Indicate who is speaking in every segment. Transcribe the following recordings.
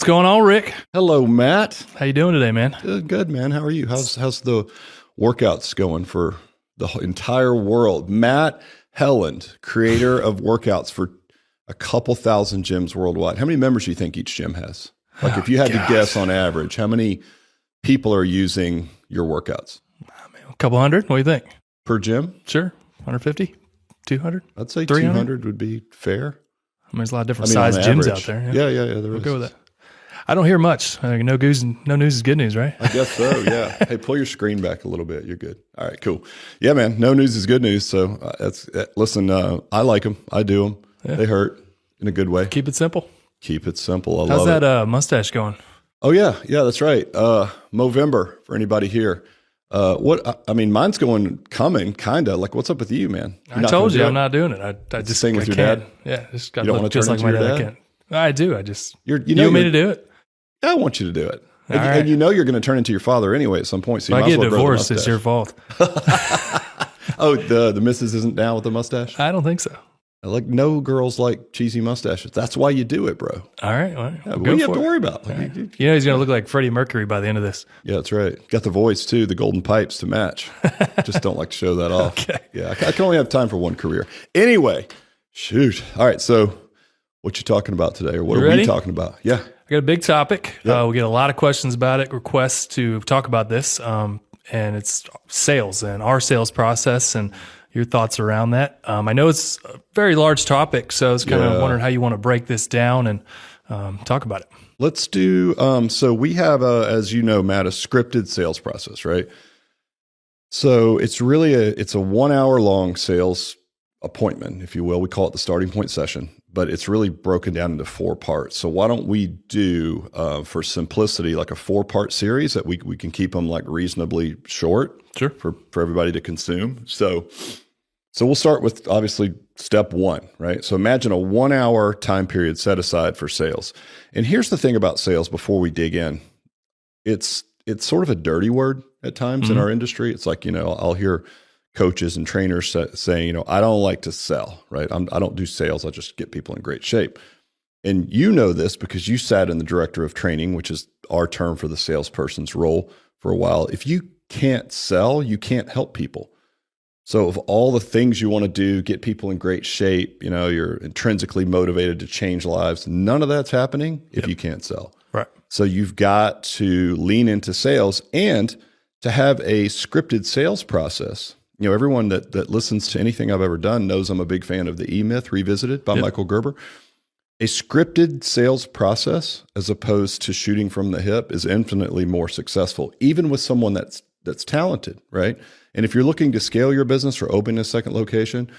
Speaker 1: What's going on, Rick?
Speaker 2: Hello, Matt.
Speaker 1: How you doing today, man?
Speaker 2: Good, man. How are you? How's the workouts going for the entire world? Matt Helland, creator of workouts for a couple thousand gyms worldwide. How many members do you think each gym has? Like, if you had to guess on average, how many people are using your workouts?
Speaker 1: A couple hundred? What do you think?
Speaker 2: Per gym?
Speaker 1: Sure. 150? 200?
Speaker 2: I'd say
Speaker 1: 300?
Speaker 2: 200 would be fair.
Speaker 1: I mean, there's a lot of different size
Speaker 2: on
Speaker 1: gyms
Speaker 2: average.
Speaker 1: out there.
Speaker 2: Yeah, there
Speaker 1: We'll
Speaker 2: is.
Speaker 1: go with that. I don't hear much. No news is good news, right?
Speaker 2: I guess so, yeah. Hey, pull your screen back a little bit. You're good. All right, cool. Yeah, man, no news is good news. So listen, I like them. I do them. Yeah. They hurt in a good way.
Speaker 1: Keep it simple.
Speaker 2: Keep it simple. I
Speaker 1: How's
Speaker 2: love
Speaker 1: that mustache going?
Speaker 2: Oh, yeah, that's right. Movember for anybody here. Mine's coming, kind of. Like, what's up with you, man?
Speaker 1: I told you I'm not doing it. I just
Speaker 2: sing with your dad?
Speaker 1: Yeah, just got
Speaker 2: you don't want to
Speaker 1: just
Speaker 2: turn
Speaker 1: like
Speaker 2: into
Speaker 1: my
Speaker 2: your
Speaker 1: dad.
Speaker 2: dad?
Speaker 1: I can't. I do. I just
Speaker 2: you
Speaker 1: want me to do it?
Speaker 2: I want you to do it.
Speaker 1: All right.
Speaker 2: And you know you're going to turn into your father anyway at some point. So you
Speaker 1: if I
Speaker 2: might as
Speaker 1: get
Speaker 2: well grow the
Speaker 1: divorced, it's
Speaker 2: mustache.
Speaker 1: your fault.
Speaker 2: Oh, the missus isn't down with the mustache?
Speaker 1: I don't think so.
Speaker 2: Like, no girls like cheesy mustaches. That's why you do it, bro.
Speaker 1: All right. Well,
Speaker 2: Yeah, what do you have to worry about? Like,
Speaker 1: right. You know he's going to look like Freddie Mercury by the end of this.
Speaker 2: Yeah, that's right. Got the voice too, the golden pipes to match. Just don't like to show that off.
Speaker 1: Okay.
Speaker 2: Yeah, I can only have time for one career. Anyway, shoot. All right, so what you talking about today, or what
Speaker 1: You
Speaker 2: are
Speaker 1: ready?
Speaker 2: we talking about? Yeah.
Speaker 1: I got a big topic.
Speaker 2: Yep.
Speaker 1: We get a lot of questions about it, requests to talk about this, and it's sales and our sales process and your thoughts around that. I know it's a very large topic, so I was kind of wondering how you want to break this down and talk about it.
Speaker 2: Let's do, so we have, as you know, Matt, a scripted sales process, right? So it's really it's a 1 hour long sales appointment, if you will. We call it the starting point session, but it's really broken down into 4 parts. So why don't we do, for simplicity, like a 4-part series that we can keep them like reasonably short,
Speaker 1: Sure,
Speaker 2: for everybody to consume. So we'll start with obviously step 1, right? So imagine a 1 hour time period set aside for sales. And here's the thing about sales before we dig in. It's sort of a dirty word at times in our industry. It's like, I'll hear coaches and trainers saying, I don't like to sell, right? I don't do sales. I just get people in great shape. And you know this because you sat in the director of training, which is our term for the salesperson's role for a while. If you can't sell, you can't help people. So of all the things you want to do, get people in great shape, you're intrinsically motivated to change lives. None of that's happening if you can't sell.
Speaker 1: right.
Speaker 2: So you've got to lean into sales and to have a scripted sales process. Everyone that listens to anything I've ever done knows I'm a big fan of the E-Myth Revisited by Michael Gerber. A scripted sales process, as opposed to shooting from the hip, is infinitely more successful, even with someone that's talented, right? And if you're looking to scale your business or open a second location,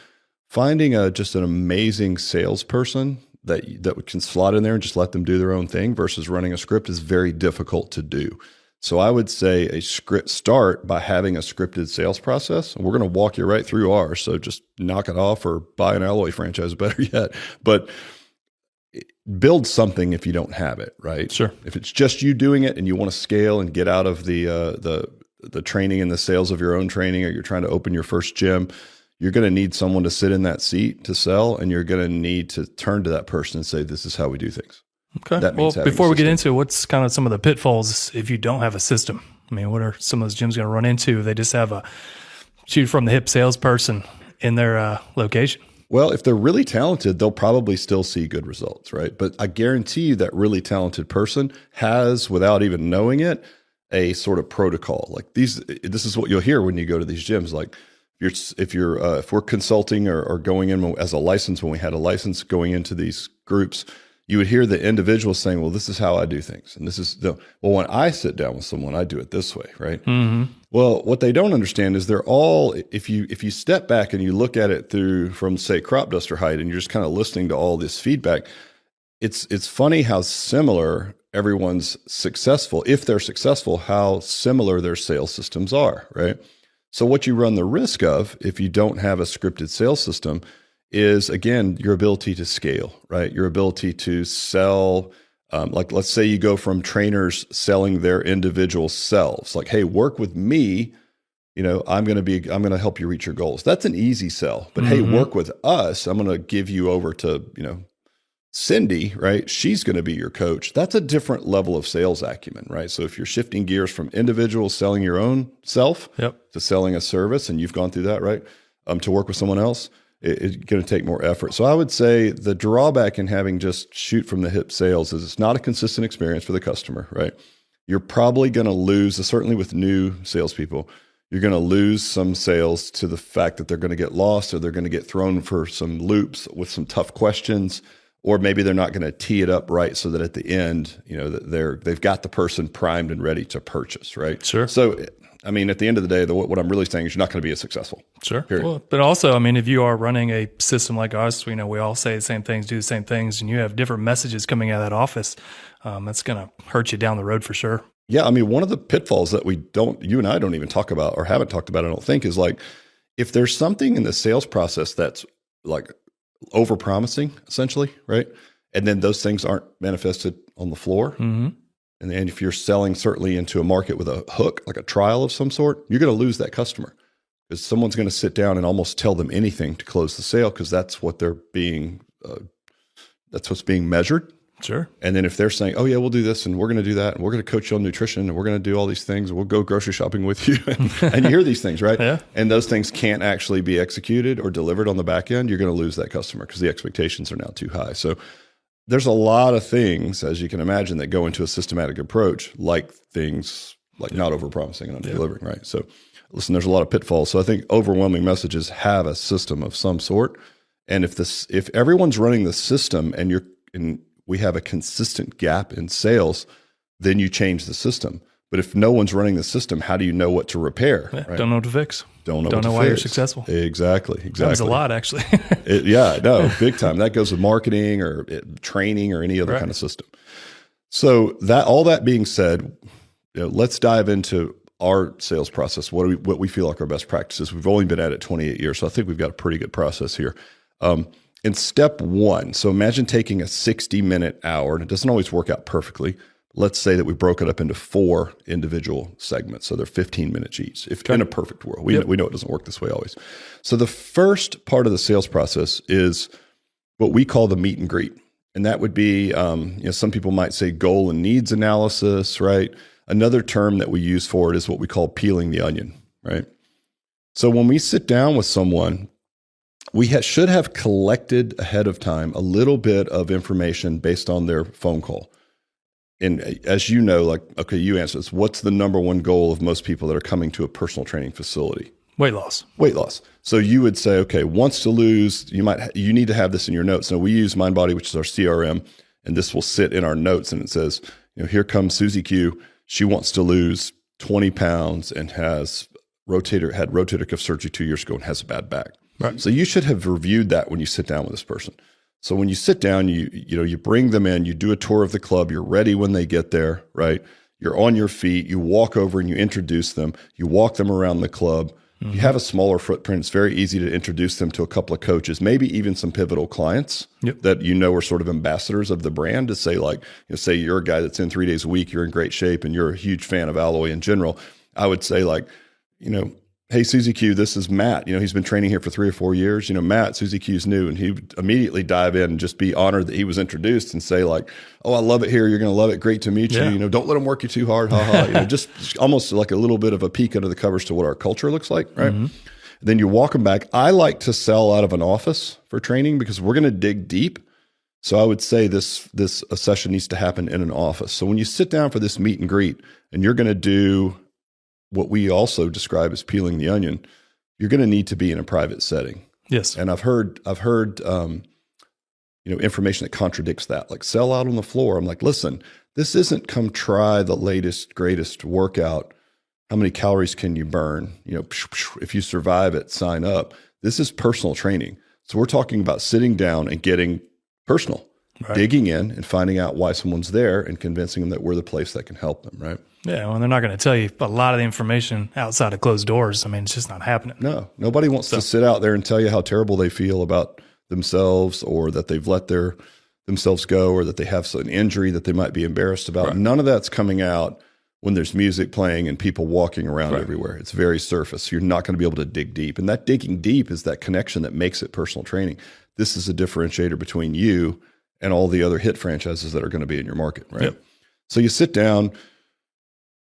Speaker 2: finding just an amazing salesperson that can slot in there and just let them do their own thing versus running a script is very difficult to do. So I would say a script start by having a scripted sales process. And we're going to walk you right through ours. So just knock it off or buy an Alloy franchise, better yet. But build something if you don't have it, right?
Speaker 1: Sure.
Speaker 2: If it's just you doing it and you want to scale and get out of the training and the sales of your own training, or you're trying to open your first gym, you're going to need someone to sit in that seat to sell, and you're going to need to turn to that person and say, this is how we do things.
Speaker 1: Okay.
Speaker 2: That means
Speaker 1: Well,
Speaker 2: having
Speaker 1: before
Speaker 2: a
Speaker 1: we get
Speaker 2: system.
Speaker 1: into what's kind of some of the pitfalls if you don't have a system? I mean, what are some of those gyms going to run into if they just have a shoot from the hip salesperson in their location?
Speaker 2: Well, if they're really talented, they'll probably still see good results, right? But I guarantee you that really talented person has, without even knowing it, a sort of protocol. Like this is what you'll hear when you go to these gyms. Like if we're consulting or going in as a license, when we had a license going into these groups, you would hear the individual saying, well, this is how I do things. And when I sit down with someone, I do it this way, right? Mm-hmm. Well, what they don't understand is they're all, if you step back and you look at it from say crop duster height, and you're just kind of listening to all this feedback, it's funny how similar everyone's successful, if they're successful, how similar their sales systems are, right? So what you run the risk of if you don't have a scripted sales system is, again, your ability to scale, right? Your ability to sell, like let's say you go from trainers selling their individual selves, like, hey, work with me, I'm going to help you reach your goals. That's an easy sell. But hey, work with us. I'm going to give you over to, Cindy, right? She's going to be your coach. That's a different level of sales acumen, right? So if you're shifting gears from individual selling your own self to selling a service, and you've gone through that, right? To work with someone else, it's going to take more effort. So I would say the drawback in having just shoot from the hip sales is it's not a consistent experience for the customer, right? You're probably going to lose, certainly with new salespeople, you're going to lose some sales to the fact that they're going to get lost, or they're going to get thrown for some loops with some tough questions. Or maybe they're not going to tee it up right so that at the end, they've got the person primed and ready to purchase, right?
Speaker 1: Sure.
Speaker 2: So, I mean, at the end of the day, what I'm really saying is you're not going to be as successful.
Speaker 1: Sure. Well, but also, I mean, if you are running a system like us, we all say the same things, do the same things, and you have different messages coming out of that office, that's going to hurt you down the road for sure.
Speaker 2: Yeah. I mean, one of the pitfalls that you and I don't even talk about, or haven't talked about, I don't think, is like, if there's something in the sales process that's like over-promising, essentially, right? And then those things aren't manifested on the floor.
Speaker 1: Mm-hmm.
Speaker 2: And then if you're selling certainly into a market with a hook, like a trial of some sort, you're going to lose that customer, because someone's going to sit down and almost tell them anything to close the sale, because that's what they're being, that's what's being measured.
Speaker 1: Sure.
Speaker 2: And then if they're saying, oh yeah, we'll do this and we're going to do that and we're going to coach you on nutrition and we're going to do all these things and we'll go grocery shopping with you. And you hear these things, right?
Speaker 1: Yeah.
Speaker 2: And those things can't actually be executed or delivered on the back end. You're going to lose that customer because the expectations are now too high. So there's a lot of things, as you can imagine, that go into a systematic approach, like things like not over-promising and under-delivering, right? So listen, there's a lot of pitfalls. So I think overwhelming messages have a system of some sort. And if everyone's running the system and we have a consistent gap in sales, then you change the system. But if no one's running the system, how do you know what to repair?
Speaker 1: Yeah,
Speaker 2: right?
Speaker 1: Don't know what to fix.
Speaker 2: Don't
Speaker 1: know why you're successful.
Speaker 2: Exactly.
Speaker 1: Happens a lot, actually.
Speaker 2: Big time. That goes with marketing or training or any other kind of system. So all that being said, let's dive into our sales process. What we feel like our best practices. We've only been at it 28 years, so I think we've got a pretty good process here. In step one, so imagine taking a 60-minute hour, and it doesn't always work out perfectly. Let's say that we broke it up into 4 individual segments, so they're 15 minutes each. If in a perfect world, we know it doesn't work this way always. So the first part of the sales process is what we call the meet and greet, and that would be, some people might say goal and needs analysis, right? Another term that we use for it is what we call peeling the onion, right? So when we sit down with someone, we should have collected ahead of time a little bit of information based on their phone call. And as you know, you answer this. What's the number one goal of most people that are coming to a personal training facility?
Speaker 1: Weight loss.
Speaker 2: Weight loss. So you would say, okay, wants to lose, you need to have this in your notes. Now we use MindBody, which is our CRM, and this will sit in our notes. And it says, here comes Susie Q. She wants to lose 20 pounds and had rotator cuff surgery 2 years ago and has a bad back. Right. So you should have reviewed that when you sit down with this person. So when you sit down, you bring them in, you do a tour of the club, you're ready when they get there, right? You're on your feet, you walk over and you introduce them, you walk them around the club. Mm-hmm. You have a smaller footprint. It's very easy to introduce them to a couple of coaches, maybe even some pivotal clients that are sort of ambassadors of the brand, to say say you're a guy that's in 3 days a week, you're in great shape, and you're a huge fan of Alloy in general. I would say hey, Susie Q, this is Matt. He's been training here for 3 or 4 years. Matt, Susie Q's new. And he would immediately dive in and just be honored that he was introduced and say oh, I love it here. You're going to love it. Great to meet you. Don't let them work you too hard. Ha ha. Just almost like a little bit of a peek under the covers to what our culture looks like. Right. Mm-hmm. Then you walk them back. I like to sell out of an office for training because we're going to dig deep. So I would say a session needs to happen in an office. So when you sit down for this meet and greet and you're going to do what we also describe as peeling the onion, you're going to need to be in a private setting.
Speaker 1: Yes.
Speaker 2: And I've heard information that contradicts that, like sell out on the floor. I'm like, listen, this isn't come try the latest, greatest workout. How many calories can you burn? If you survive it, sign up. This is personal training. So we're talking about sitting down and getting personal, digging in and finding out why someone's there and convincing them that we're the place that can help them, right?
Speaker 1: Yeah, well, they're not going to tell you a lot of the information outside of closed doors. I mean, it's just not happening.
Speaker 2: No, nobody wants to sit out there and tell you how terrible they feel about themselves, or that they've let themselves go, or that they have an injury that they might be embarrassed about. Right. None of that's coming out when there's music playing and people walking around everywhere. It's very surface. You're not going to be able to dig deep. And that digging deep is that connection that makes it personal training. This is a differentiator between you and all the other hit franchises that are going to be in your market, right?
Speaker 1: Yep.
Speaker 2: So you sit down,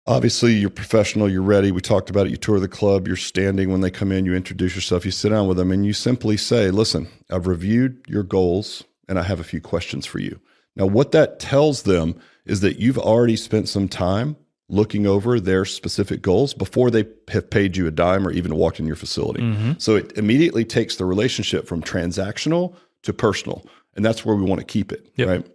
Speaker 2: obviously you're professional, you're ready. We talked about it. You tour the club, you're standing when they come in, you introduce yourself, you sit down with them and you simply say, listen, I've reviewed your goals and I have a few questions for you. Now, what that tells them is that you've already spent some time looking over their specific goals before they have paid you a dime or even walked in your facility. So it immediately takes the relationship from transactional to personal. And that's where we want to keep it, right?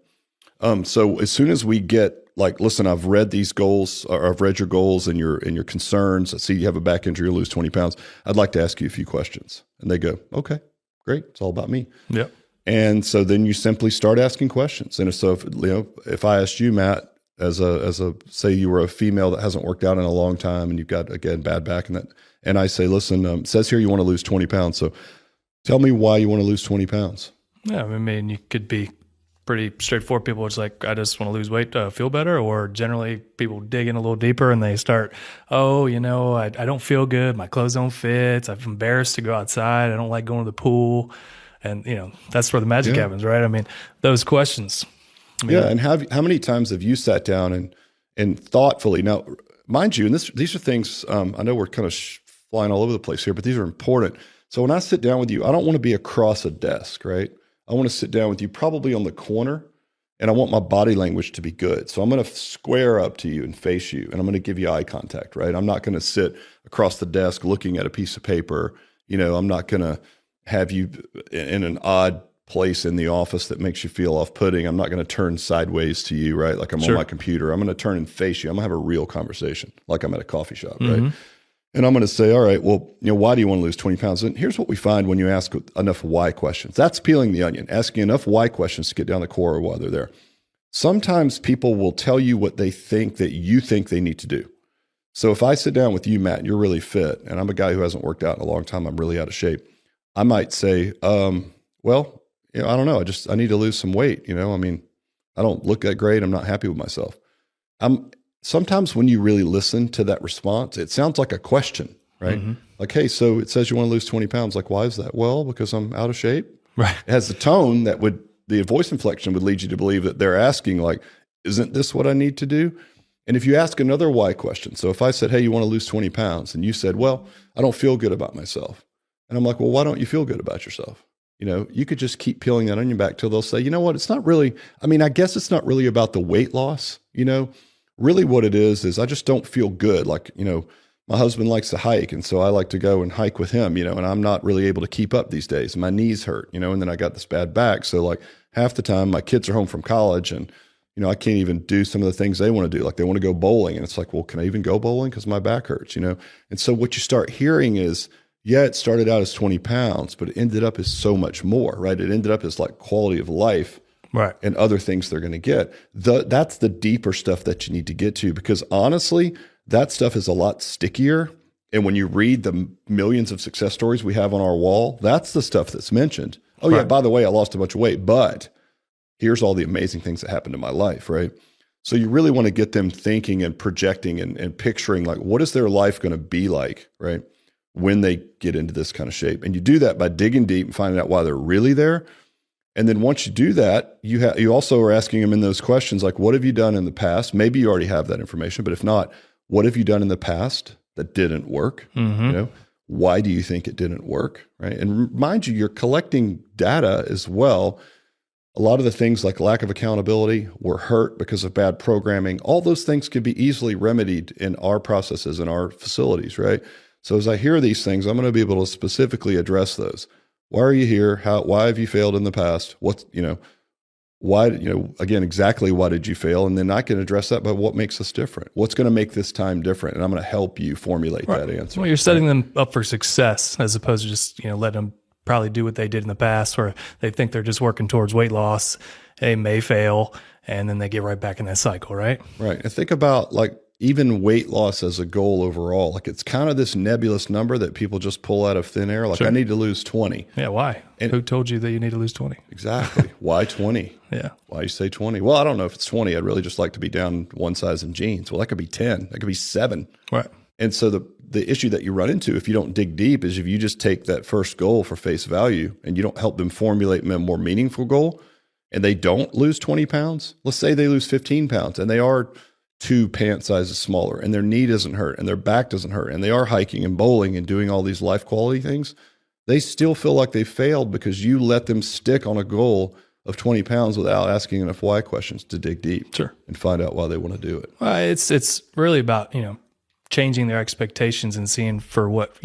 Speaker 2: So as soon as we get like, listen, I've read these goals, or I've read your goals and your concerns. I see you have a back injury, you lose 20 pounds. I'd like to ask you a few questions. And they go, okay, great. It's all about me.
Speaker 1: Yep.
Speaker 2: And so then you simply start asking questions. And so if I asked you, Matt, as a say you were a female that hasn't worked out in a long time and you've got, again, bad back and I say, listen, it says here you want to lose 20 pounds. So tell me why you want to lose 20 pounds.
Speaker 1: Yeah, I mean, you could be pretty straightforward. People, it's like, I just want to lose weight to feel better. Or generally people dig in a little deeper and they start, I don't feel good. My clothes don't fit. I'm embarrassed to go outside. I don't like going to the pool. And, that's where the magic happens, right? I mean, those questions.
Speaker 2: And how many times have you sat down and thoughtfully, now, mind you, and these are things, I know we're kind of flying all over the place here, but these are important. So when I sit down with you, I don't want to be across a desk, right? I want to sit down with you probably on the corner, and I want my body language to be good. So I'm going to square up to you and face you, and I'm going to give you eye contact, right? I'm not going to sit across the desk looking at a piece of paper. I'm not going to have you in an odd place in the office that makes you feel off-putting. I'm not going to turn sideways to you, right? Like I'm on my computer. I'm going to turn and face you. I'm going to have a real conversation like I'm at a coffee shop, right? And I'm going to say, all right, well, why do you want to lose 20 pounds? And here's what we find when you ask enough why questions. That's peeling the onion, asking enough why questions to get down the core of why they're there. Sometimes people will tell you what they think that you think they need to do. So if I sit down with you, Matt, you're really fit, and I'm a guy who hasn't worked out in a long time, I'm really out of shape. I might say, well, I don't know. I need to lose some weight. I don't look that great. I'm not happy with myself. Sometimes when you really listen to that response, it sounds like a question, right? Like, hey, so it says you want to lose 20 pounds. Like, why is that? Well, because I'm out of shape.
Speaker 1: Right.
Speaker 2: It has the tone the voice inflection would lead you to believe that they're asking, like, isn't this what I need to do? And if you ask another why question, so if I said, hey, you want to lose 20 pounds, and you said, well, I don't feel good about myself. And I'm like, well, why don't you feel good about yourself? You could just keep peeling that onion back till they'll say, you know what, it's not really, I guess it's not really about the weight loss, Really what it is I just don't feel good. Like, my husband likes to hike, and so I like to go and hike with him, and I'm not really able to keep up these days. My knees hurt, and then I got this bad back. So like half the time my kids are home from college and, I can't even do some of the things they want to do. Like they want to go bowling, and it's like, well, can I even go bowling? Because my back hurts, And so what you start hearing is, it started out as 20 pounds, but it ended up as so much more, right? It ended up as like quality of life. Right. And other things they're going to get. That's the deeper stuff that you need to get to, because honestly, that stuff is a lot stickier. And when you read the millions of success stories we have on our wall, that's the stuff that's mentioned. Oh, yeah, by the way, I lost a bunch of weight, but here's all the amazing things that happened in my life, right? So you really want to get them thinking and projecting and picturing, like, what is their life going to be like, right, when they get into this kind of shape? And you do that by digging deep and finding out why they're really there. And then once you do that, you also are asking them in those questions, like, what have you done in the past? Maybe you already have that information, but if not, what have you done in the past that didn't work? Why do you think it didn't work? Right. And mind you, you're collecting data as well. A lot of the things like lack of accountability, we're hurt because of bad programming. All those things can be easily remedied in our processes, in our facilities, right? So as I hear these things, I'm going to be able to specifically address those. Why are you here? Why have you failed in the past? Why, again, exactly why did you fail? And then I can address that by what makes us different. What's going to make this time different? And I'm going to help you formulate that answer.
Speaker 1: Well, you're setting them up for success as opposed to just, letting them probably do what they did in the past, where they think they're just working towards weight loss. They may fail, and then they get right back in that cycle, right? Right.
Speaker 2: And think about like even weight loss as a goal overall. Like it's kind of this nebulous number that people just pull out of thin air. Like, I need to lose 20.
Speaker 1: Yeah, why? And who told you that you need to lose 20?
Speaker 2: Exactly. Why 20?
Speaker 1: Yeah.
Speaker 2: Why you say 20? Well, I don't know if it's 20. I'd really just like to be down one size in jeans. Well, that could be 10. That could be 7.
Speaker 1: Right.
Speaker 2: And so the issue that you run into if you don't dig deep is if you just take that first goal for face value and you don't help them formulate a more meaningful goal, and they don't lose 20 pounds, let's say they lose 15 pounds and they are 2 pant sizes smaller and their knee doesn't hurt and their back doesn't hurt and they are hiking and bowling and doing all these life quality things, they still feel like they failed because you let them stick on a goal of 20 pounds without asking enough why questions to dig deep and find out why they want to do it.
Speaker 1: Well, it's really about, changing their expectations and seeing for what,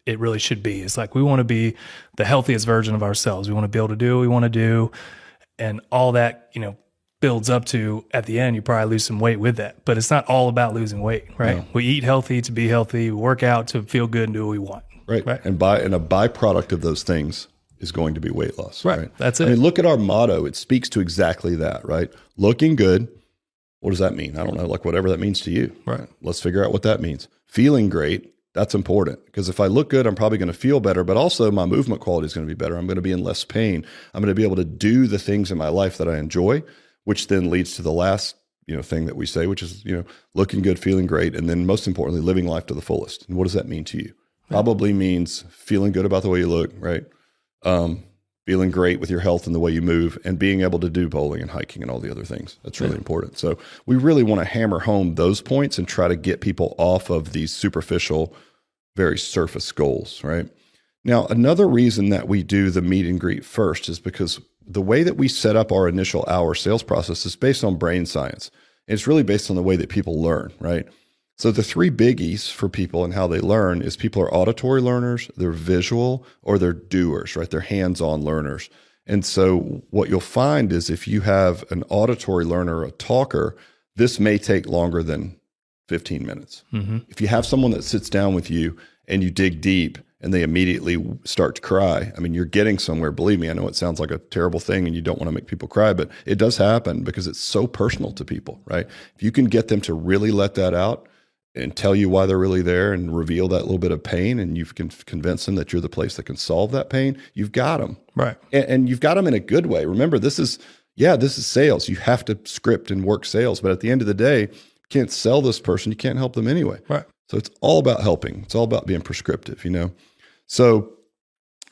Speaker 1: it really should be. It's like we want to be the healthiest version of ourselves. We want to be able to do what we want to do. And all that, builds up to, at the end, you probably lose some weight with that. But it's not all about losing weight, right? No. We eat healthy to be healthy. We work out to feel good and do what we want.
Speaker 2: Right. And a byproduct of those things is going to be weight loss.
Speaker 1: Right. That's it.
Speaker 2: I mean, look at our motto. It speaks to exactly that, right? Looking good. What does that mean? I don't know, like whatever that means to you.
Speaker 1: Right.
Speaker 2: Let's figure out what that means. Feeling great. That's important because if I look good, I'm probably going to feel better, but also my movement quality is going to be better. I'm going to be in less pain. I'm going to be able to do the things in my life that I enjoy, which then leads to the last, thing that we say, which is, looking good, feeling great. And then most importantly, living life to the fullest. And what does that mean to you? Probably means feeling good about the way you look, right? Feeling great with your health and the way you move and being able to do bowling and hiking and all the other things. That's really important. So we really want to hammer home those points and try to get people off of these superficial, very surface goals, right? Now, another reason that we do the meet and greet first is because the way that we set up our initial hour sales process is based on brain science. And it's really based on the way that people learn, right? So the 3 biggies for people and how they learn is people are auditory learners, they're visual, or they're doers, right? They're hands-on learners. And so what you'll find is if you have an auditory learner, a talker, this may take longer than 15 minutes. Mm-hmm. If you have someone that sits down with you and you dig deep and they immediately start to cry, I mean, you're getting somewhere. Believe me, I know it sounds like a terrible thing and you don't want to make people cry, but it does happen because it's so personal to people, right? If you can get them to really let that out and tell you why they're really there and reveal that little bit of pain and you can convince them that you're the place that can solve that pain, you've got them.
Speaker 1: Right.
Speaker 2: And you've got them in a good way. Remember, this is sales. You have to script and work sales. But at the end of the day, you can't sell this person. You can't help them anyway.
Speaker 1: Right.
Speaker 2: So it's all about helping. It's all about being prescriptive, So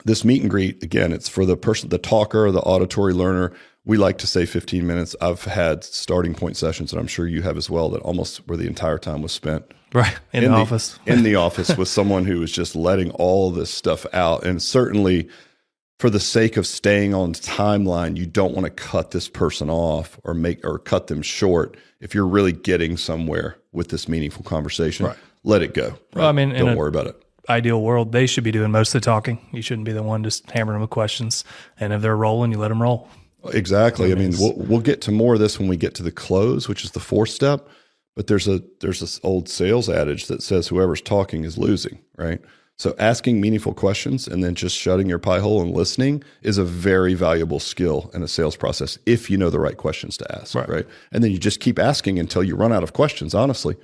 Speaker 2: this meet and greet, again, it's for the person, the talker, the auditory learner. We like to say 15 minutes. I've had starting point sessions, and I'm sure you have as well, that almost where the entire time was spent.
Speaker 1: Right. In the office.
Speaker 2: In the office with someone who was just letting all this stuff out. And certainly for the sake of staying on timeline, you don't want to cut this person off or cut them short. If you're really getting somewhere with this meaningful conversation, let it go. Right?
Speaker 1: Well, I mean,
Speaker 2: don't worry about it.
Speaker 1: Ideal world, they should be doing most of the talking. You shouldn't be the one just hammering them with questions. And if they're rolling, you let them roll.
Speaker 2: Exactly. I mean, we'll get to more of this when we get to the close, which is the 4th step. But there's this old sales adage that says whoever's talking is losing, right? So asking meaningful questions and then just shutting your pie hole and listening is a very valuable skill in a sales process if you know the right questions to ask, right? And then you just keep asking until you run out of questions, honestly.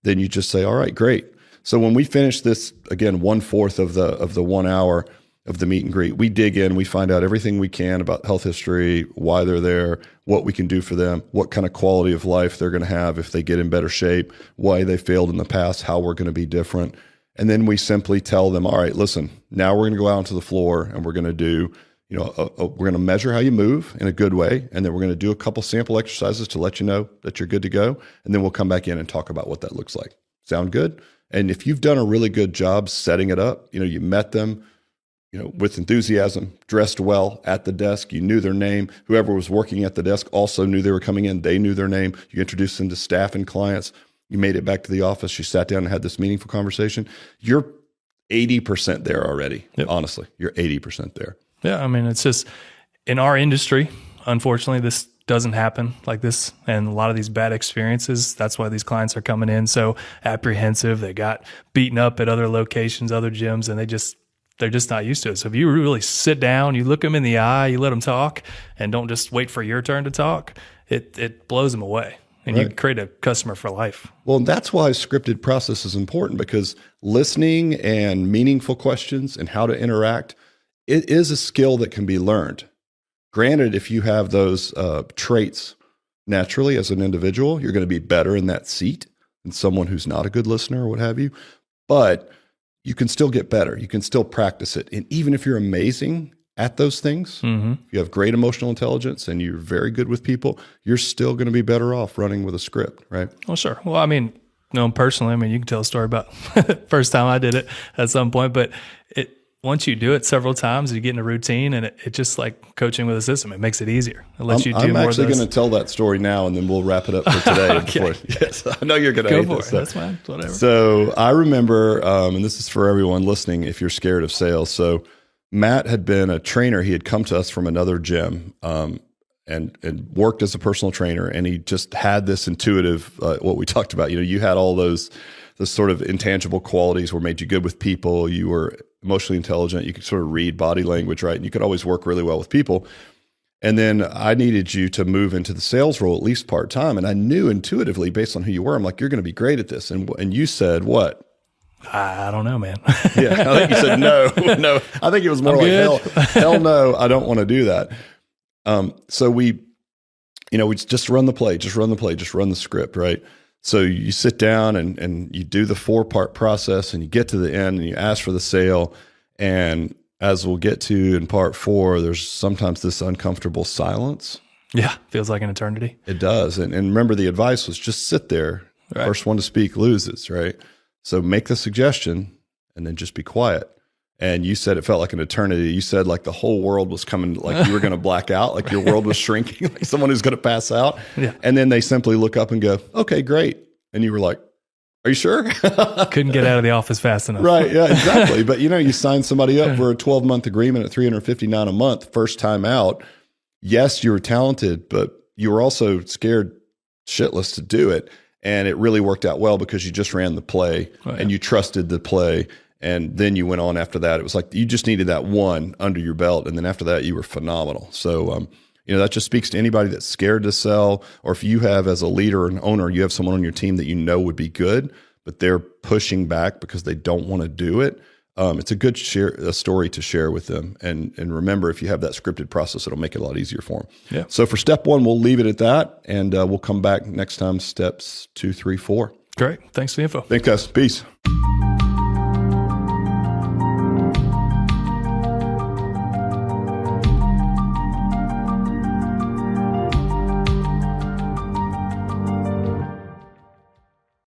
Speaker 2: Then you just say, all right, great. So when we finish this, again, 1/4 of the 1 hour of the meet and greet, we dig in, we find out everything we can about health history, why they're there, what we can do for them, what kind of quality of life they're going to have if they get in better shape, why they failed in the past, how we're going to be different. And then we simply tell them, all right, listen, now we're going to go out onto the floor and we're going to do, we're going to measure how you move in a good way. And then we're going to do a couple sample exercises to let you know that you're good to go. And then we'll come back in and talk about what that looks like. Sound good? And if you've done a really good job setting it up, you met them, with enthusiasm, dressed well at the desk, you knew their name. Whoever was working at the desk also knew they were coming in. They knew their name. You introduced them to staff and clients. You made it back to the office. You sat down and had this meaningful conversation. You're 80% there already. Yep. Honestly, you're 80% there.
Speaker 1: Yeah. I mean, it's just in our industry, unfortunately, this doesn't happen like this. And a lot of these bad experiences, that's why these clients are coming in so apprehensive. They got beaten up at other locations, other gyms, and they're just not used to it. So if you really sit down, you look them in the eye, you let them talk, and don't just wait for your turn to talk, it blows them away. And you create a customer for life.
Speaker 2: Well, that's why scripted process is important, because listening and meaningful questions and how to interact, it is a skill that can be learned. Granted, if you have those traits naturally as an individual, you're going to be better in that seat than someone who's not a good listener or what have you. But you can still get better. You can still practice it. And even if you're amazing at those things, if you have great emotional intelligence and you're very good with people, you're still going to be better off running with a script, right?
Speaker 1: Well, sure. Well, I mean, personally, I mean, you can tell a story about first time I did it at some point, but once you do it several times, you get in a routine, and it just like coaching with a system. It makes it easier. It lets you do more of those. I'm
Speaker 2: actually going to tell that story now, and then we'll wrap it up for today.
Speaker 1: Okay.
Speaker 2: Yes, I know you're going to hate this.
Speaker 1: That's fine. Whatever.
Speaker 2: So I remember, and this is for everyone listening, if you're scared of sales. So Matt had been a trainer. He had come to us from another gym, and worked as a personal trainer, and he just had this intuitive, what we talked about. You had all those sort of intangible qualities were made you good with people. You were emotionally intelligent. You could sort of read body language, right? And you could always work really well with people. And then I needed you to move into the sales role, at least part-time. And I knew intuitively, based on who you were, I'm like, you're going to be great at this. And you said, what?
Speaker 1: I don't know, man.
Speaker 2: Yeah, I think you said no. I think it was more like, hell no, I don't want to do that. So we just run the play, just run the script, right? So you sit down and you do the 4-part process, and you get to the end and you ask for the sale. And as we'll get to in part 4, there's sometimes this uncomfortable silence.
Speaker 1: Yeah, feels like an eternity.
Speaker 2: It does. And remember, the advice was just sit there. Right. First one to speak loses, right? So make the suggestion and then just be quiet. And you said it felt like an eternity. You said like the whole world was coming, like you were going to black out, like your world was shrinking, like someone who's going to pass out. Yeah. And then they simply look up and go, okay, great. And you were like, are you sure?
Speaker 1: Couldn't get out of the office fast enough.
Speaker 2: Right. Yeah, exactly. But you signed somebody up for a 12-month agreement at $359 a month, first time out. Yes, you were talented, but you were also scared shitless to do it. And it really worked out well because you just ran the play and you trusted the play. And then you went on after that. It was like you just needed that one under your belt. And then after that, you were phenomenal. So, that just speaks to anybody that's scared to sell, or if you have, as a leader and owner, you have someone on your team that would be good, but they're pushing back because they don't want to do it. It's a good story to share with them. And remember, if you have that scripted process, it'll make it a lot easier for them.
Speaker 1: Yeah.
Speaker 2: So for step 1, we'll leave it at that. And we'll come back next time, steps 2, 3, 4.
Speaker 1: Great. Thanks for the info.
Speaker 2: Thanks, guys. Peace.